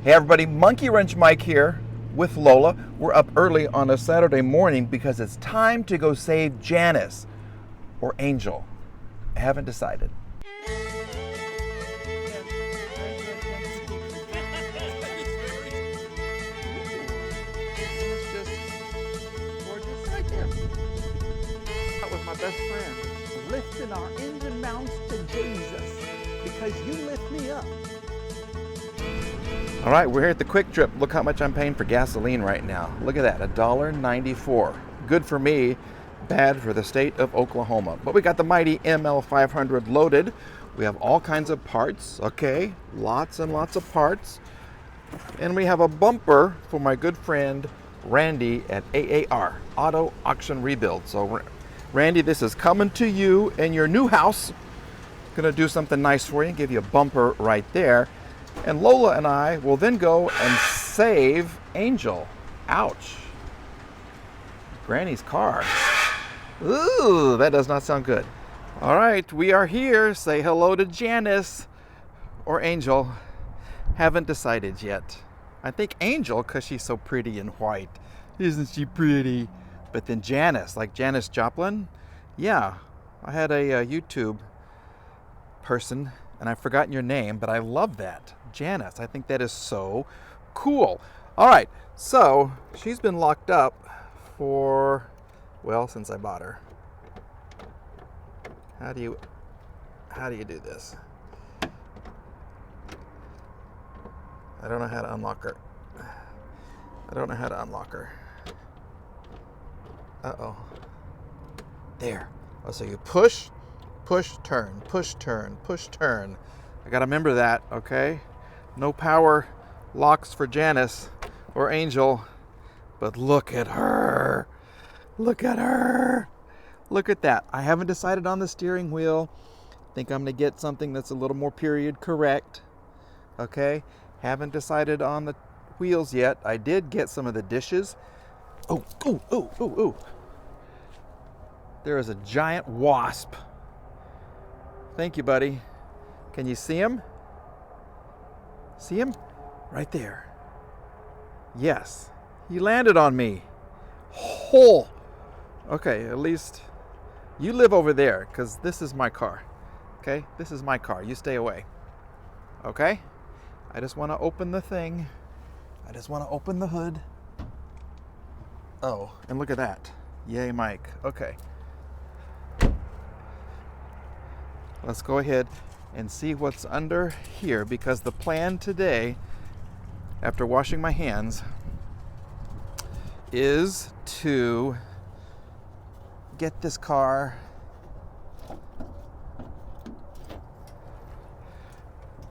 Hey everybody, Monkey Wrench Mike here with Lola. We're up early on a Saturday morning because it's time to go save Janice or Angel. I haven't decided. With my best friend. Lifting our engine mounts to Jesus because you lift me up. All right, we're here at the Kwik Trip. Look how much I'm paying for gasoline right now. Look at that, $1.94. Good for me, bad for the state of Oklahoma. But we got the mighty ML500 loaded. We have all kinds of parts, okay? Lots and lots of parts. And we have a bumper for my good friend Randy at AAR, Auto Auction Rebuild. So Randy, this is coming to you in your new house. Gonna do something nice for you and give you a bumper right there. And Lola and I will then go and save Angel. Ouch. Granny's car. Ooh, that does not sound good. All right, we are here. Say hello to Janice or Angel. Haven't decided yet. I think Angel, because she's so pretty in white. Isn't she pretty? But then Janice, like Janis Joplin. Yeah, I had a YouTube person, and I've forgotten your name, but I love that. Janice, I think that is so cool. All right, so she's been locked up for, well, since I bought her. How do you do this? I don't know how to unlock her. Uh-oh. There. Oh, so you push, turn, push, turn, push, turn. I gotta remember that, okay? No power locks for Janice or Angel, but look at her. Look at her. Look at that. I haven't decided on the steering wheel. Think I'm gonna get something that's a little more period correct, okay? Haven't decided on the wheels yet. I did get some of the dishes. Oh. There is a giant wasp. Thank you, buddy. Can you see him? See him? Right there. Yes. He landed on me. Oh. Okay, at least you live over there, because this is my car. Okay? This is my car. You stay away. Okay? I just want to open the thing. I just want to open the hood. Oh, and look at that. Yay, Mike. Okay. Let's go ahead and see what's under here, because the plan today, after washing my hands, is to get this car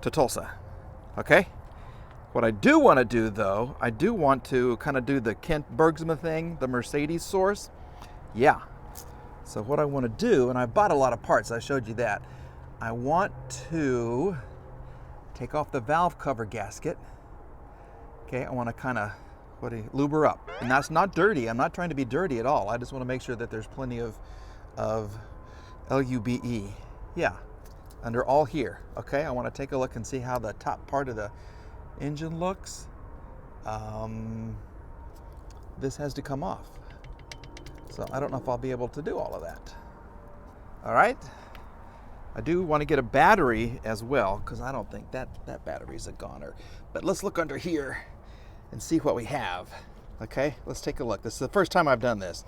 to Tulsa. Okay? What I do want to do, though, I do want to kind of do the Kent Bergsma thing, the Mercedes source. Yeah. So what I want to do, and I bought a lot of parts, I showed you that. I want to take off the valve cover gasket. Okay, I want to kind of lube her up. And that's not dirty. I'm not trying to be dirty at all. I just want to make sure that there's plenty of LUBE. Yeah, under all here. Okay, I want to take a look and see how the top part of the engine looks. This has to come off. So I don't know if I'll be able to do all of that. All right. I do want to get a battery as well, because I don't think that battery's a goner. But let's look under here and see what we have. Okay, let's take a look. This is the first time I've done this.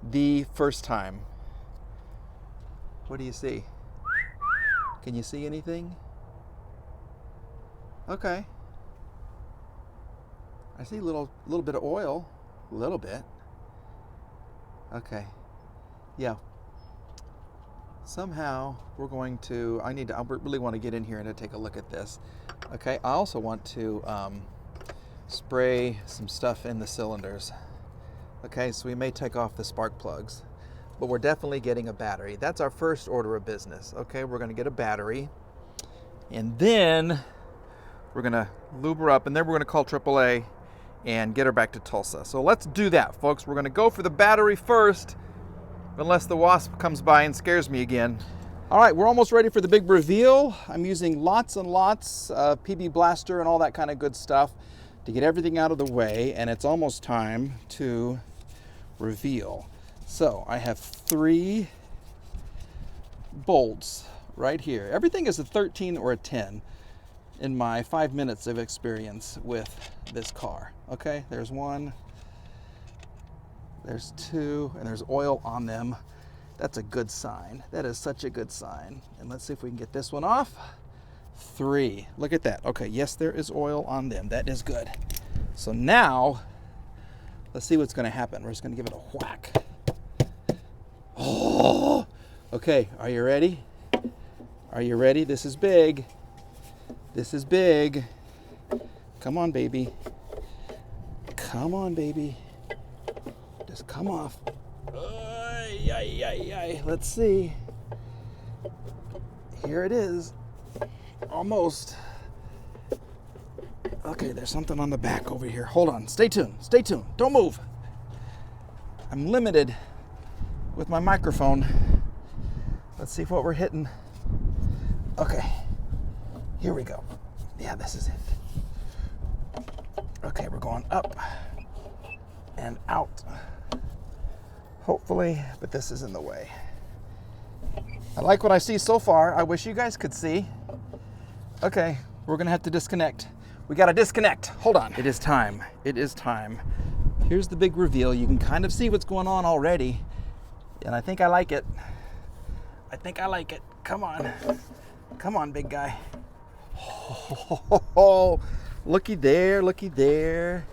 The first time. What do you see? Can you see anything? Okay. I see a little bit of oil. A little bit. Okay. Yeah. Somehow we're going to, I really want to get in here and take a look at this. Okay, I also want to spray some stuff in the cylinders. Okay, so we may take off the spark plugs, but we're definitely getting a battery. That's our first order of business. Okay, we're going to get a battery, and then we're going to lube her up, and then we're going to call AAA and get her back to Tulsa. So let's do that, folks. We're going to go for the battery first, unless the wasp comes by and scares me again. All right, we're almost ready for the big reveal. I'm using lots and lots of PB Blaster and all that kind of good stuff to get everything out of the way, and it's almost time to reveal. So I have 3 bolts right here. Everything is a 13 or a 10 in my 5 minutes of experience with this car. Okay, there's 1, there's 2, and there's oil on them. That's a good sign. That is such a good sign. And let's see if we can get this one off. 3. Look at that. Okay, yes, there is oil on them. That is good. So now, let's see what's going to happen. We're just going to give it a whack. Oh! Okay, are you ready? Are you ready? This is big. This is big. Come on, baby. Come on, baby. Just come off. Let's see. Here it is. Almost. Okay, there's something on the back over here. Hold on. Stay tuned. Stay tuned. Don't move. I'm limited with my microphone. Let's see what we're hitting. Okay. Here we go. Yeah, this is it. Okay, we're going up and out. Hopefully, but this is in the way. I like what I see so far. I wish you guys could see. Okay, we're gonna have to disconnect. We gotta disconnect. Hold on. It is time. It is time. Here's the big reveal. You can kind of see what's going on already. And I think I like it. I think I like it. Come on. Come on, big guy. Oh, looky there, looky there.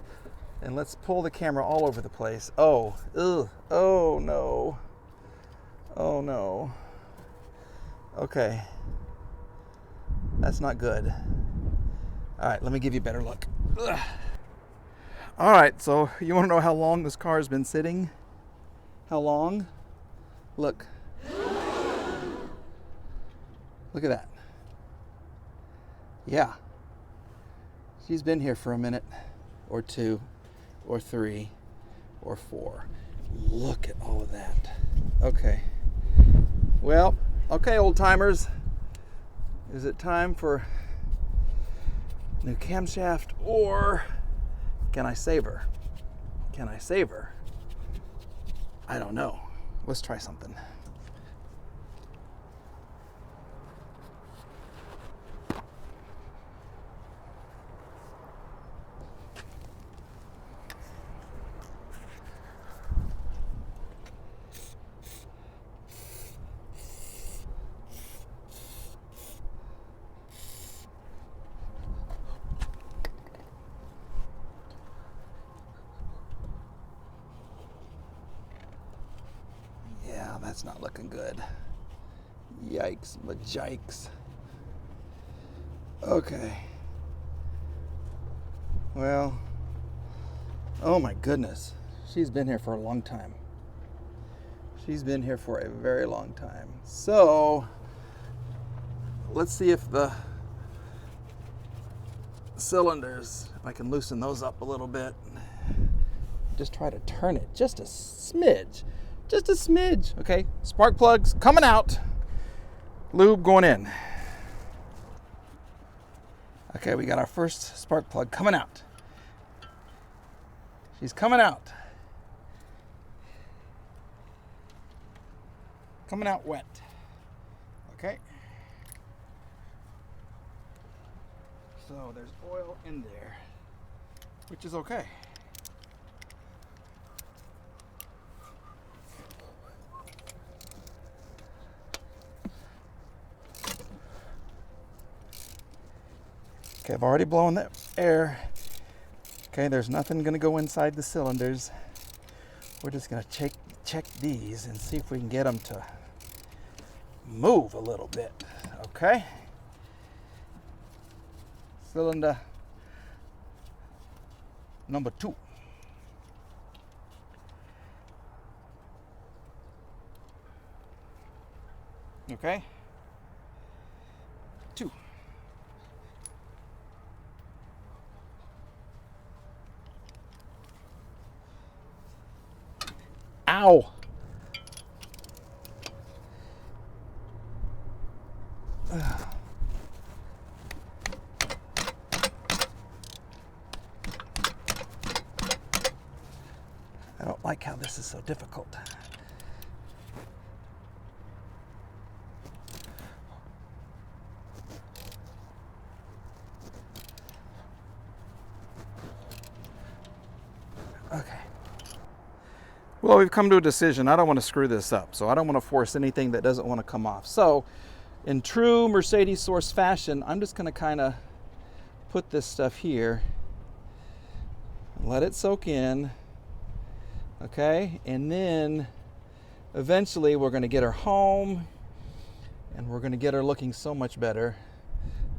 And let's pull the camera all over the place. Oh, ugh, oh no. Oh no. Okay. That's not good. All right, let me give you a better look. Ugh. All right, so you want to know how long this car has been sitting? How long? Look. Look at that. Yeah. She's been here for a minute or 2 or 3 or 4. Look at all of that. Okay. Well, okay, old timers. Is it time for new camshaft, or can I save her? Can I save her? I don't know. Let's try something. That's not looking good. Yikes, majikes. Okay. Well, oh my goodness. She's been here for a long time. She's been here for a very long time. So, let's see if the cylinders, if I can loosen those up a little bit. Just try to turn it just a smidge. Just a smidge. Okay, spark plugs coming out. Lube going in. Okay, we got our first spark plug coming out. She's coming out. Coming out wet. Okay. So there's oil in there, which is okay. Okay, I've already blown that air. Okay, there's nothing gonna go inside the cylinders. We're just gonna check these and see if we can get them to move a little bit, okay? Cylinder number 2. Okay? 2. Ow! like how this is so difficult. Okay. Well, we've come to a decision. I don't want to screw this up, so I don't want to force anything that doesn't want to come off. So, in true Mercedes source fashion, I'm just going to kind of put this stuff here, let it soak in, okay? And then eventually we're going to get her home and we're going to get her looking so much better,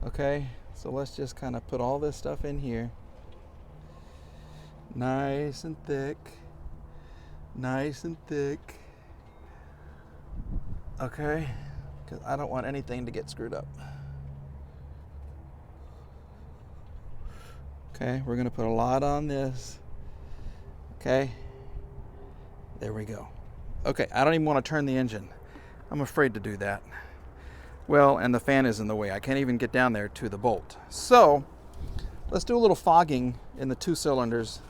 okay? So let's just kind of put all this stuff in here. Nice and thick. Nice and thick. Okay? Because I don't want anything to get screwed up. Okay, we're going to put a lot on this. Okay? There we go. Okay, I don't even want to turn the engine. I'm afraid to do that. Well, and the fan is in the way. I can't even get down there to the bolt. So, let's do a little fogging in the 2 cylinders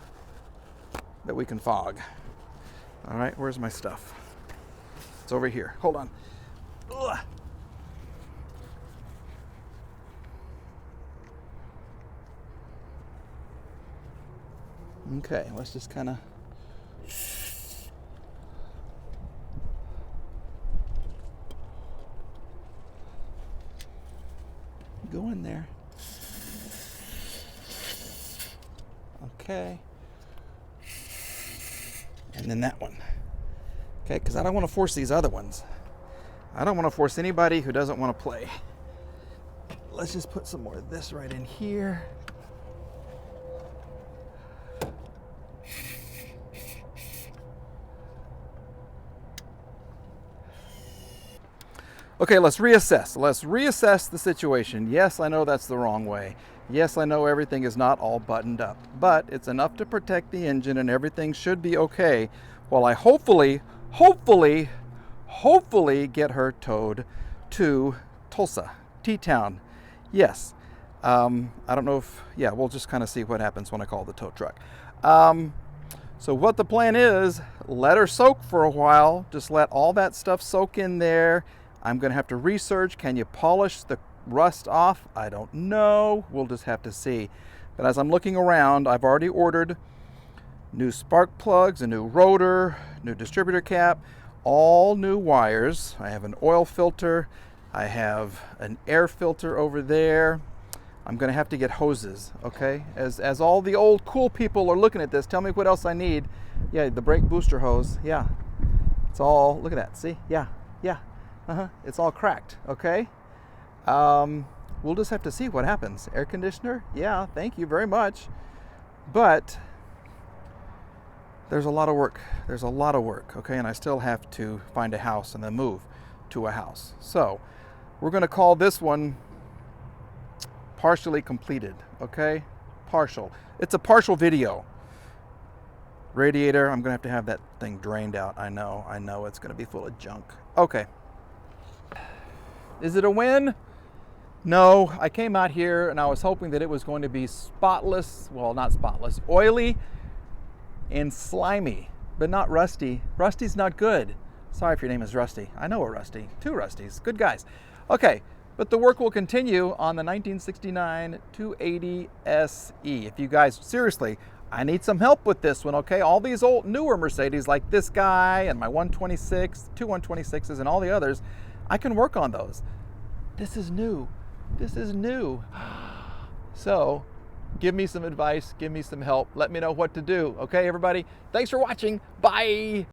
that we can fog. All right, where's my stuff? It's over here. Hold on. Ugh. Okay, let's just kind of go in there. Okay. And then that one. Okay, because I don't want to force these other ones. I don't want to force anybody who doesn't want to play. Let's just put some more of this right in here. Okay, let's reassess. Let's reassess the situation. Yes, I know that's the wrong way. Yes, I know everything is not all buttoned up, but it's enough to protect the engine and everything should be okay while I hopefully get her towed to Tulsa, T-Town. Yes. I don't know if, yeah, we'll just kind of see what happens when I call the tow truck. So what the plan is, let her soak for a while. Just let all that stuff soak in there. I'm going to have to research, can you polish the rust off? I don't know. We'll just have to see. But as I'm looking around, I've already ordered new spark plugs, a new rotor, new distributor cap, all new wires. I have an oil filter. I have an air filter over there. I'm going to have to get hoses, okay? As all the old cool people are looking at this, tell me what else I need. Yeah, the brake booster hose. Yeah. It's all, look at that. See? Yeah. Yeah. It's all cracked, okay? We'll just have to see what happens. Air conditioner? Yeah, thank you very much. But there's a lot of work. There's a lot of work, okay? And I still have to find a house and then move to a house. So we're going to call this one partially completed, okay? Partial. It's a partial video. Radiator, I'm going to have that thing drained out. I know it's going to be full of junk. Okay. Is it a win? No, I came out here and I was hoping that it was going to be spotless, well, not spotless, oily and slimy, but not rusty. Rusty's not good. Sorry if your name is Rusty. I know a Rusty, 2 Rustys, good guys. Okay, but the work will continue on the 1969 280 SE. If you guys, seriously, I need some help with this one, okay? All these old, newer Mercedes like this guy and my 126, 2 126s and all the others, I can work on those. This is new. This is new. So, give me some advice, give me some help. Let me know what to do. Okay, everybody? Thanks for watching. Bye.